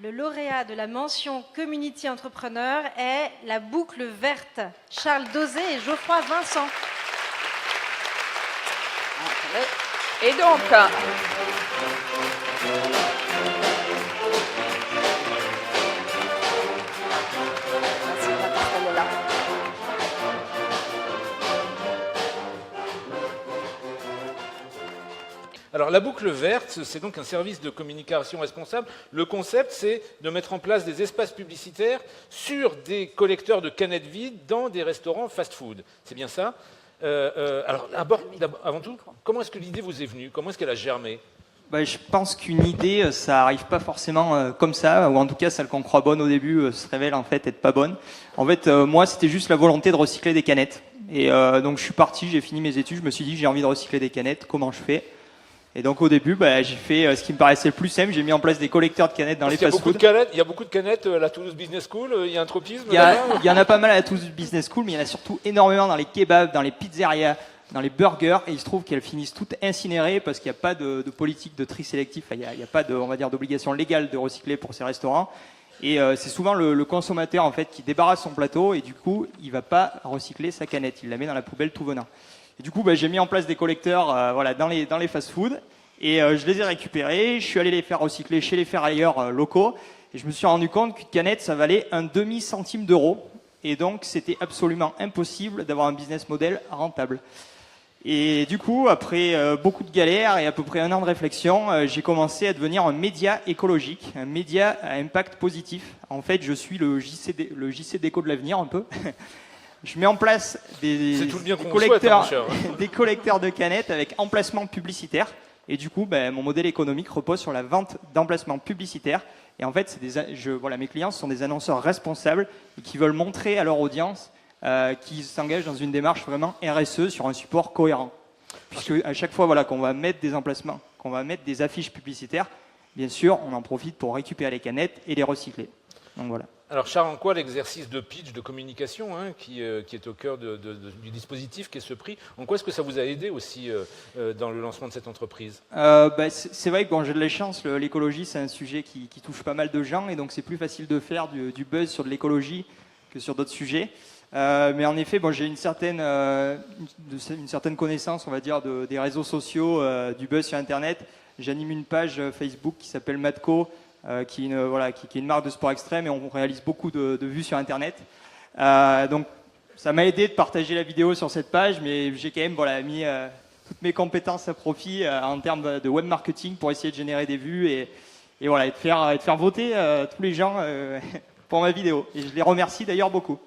Le lauréat de la mention Community Entrepreneur est la boucle verte. Charles Dosé et Geoffroy Vincent. Et donc, Alors la boucle verte, c'est donc un service de communication responsable. Le concept, c'est de mettre en place des espaces publicitaires sur des collecteurs de canettes vides dans des restaurants fast-food. C'est bien ça? Alors avant tout, comment est-ce que l'idée vous est venue? Comment est-ce qu'elle a germé? Je pense qu'une idée, ça arrive pas forcément comme ça, ou en tout cas celle qu'on croit bonne au début se révèle en fait être pas bonne. En fait, moi, c'était juste la volonté de recycler des canettes. Et donc je suis parti, j'ai fini mes études, je me suis dit j'ai envie de recycler des canettes, comment je fais? Et donc au début, j'ai fait ce qui me paraissait le plus simple, j'ai mis en place des collecteurs de canettes dans les fast-food. Il y a beaucoup de canettes à la Toulouse Business School, il y a un tropisme Il y en a pas mal à la Toulouse Business School, mais il y en a surtout énormément dans les kebabs, dans les pizzerias, dans les burgers, et il se trouve qu'elles finissent toutes incinérées parce qu'il n'y a pas de politique de tri sélectif, il n'y a pas de, on va dire, d'obligation légale de recycler pour ces restaurants. Et c'est souvent le consommateur en fait qui débarrasse son plateau et du coup il va pas recycler sa canette, il la met dans la poubelle tout venant. Et du coup j'ai mis en place des collecteurs dans les fast-food et je les ai récupérés, je suis allé les faire recycler chez les ferrailleurs locaux et je me suis rendu compte qu'une canette ça valait un demi-centime d'euro et donc c'était absolument impossible d'avoir un business model rentable. Et du coup, après beaucoup de galères et à peu près un an de réflexion, j'ai commencé à devenir un média écologique, un média à impact positif. En fait, je suis le JC Déco de l'avenir un peu. Je mets en place des collecteurs de canettes avec emplacement publicitaire. Et du coup, mon modèle économique repose sur la vente d'emplacements publicitaires. Et en fait, mes clients sont des annonceurs responsables et qui veulent montrer à leur audience qui s'engagent dans une démarche vraiment RSE sur un support cohérent. Puisque à chaque fois qu'on va mettre des emplacements, qu'on va mettre des affiches publicitaires, bien sûr, on en profite pour récupérer les canettes et les recycler. Donc voilà. Alors Charles, en quoi l'exercice de pitch, de communication, qui est au cœur du dispositif, qui est ce prix, en quoi est-ce que ça vous a aidé aussi dans le lancement de cette entreprise? C'est vrai que j'ai de la chance, l'écologie c'est un sujet qui touche pas mal de gens et donc c'est plus facile de faire du buzz sur de l'écologie que sur d'autres sujets. Mais en effet, j'ai une certaine connaissance, on va dire, des réseaux sociaux, du buzz sur Internet. J'anime une page Facebook qui s'appelle Matco, qui est une marque de sport extrême et on réalise beaucoup de vues sur Internet. Donc, ça m'a aidé de partager la vidéo sur cette page, mais j'ai quand même mis toutes mes compétences à profit en termes de web marketing pour essayer de générer des vues et de faire voter tous les gens pour ma vidéo. Et je les remercie d'ailleurs beaucoup.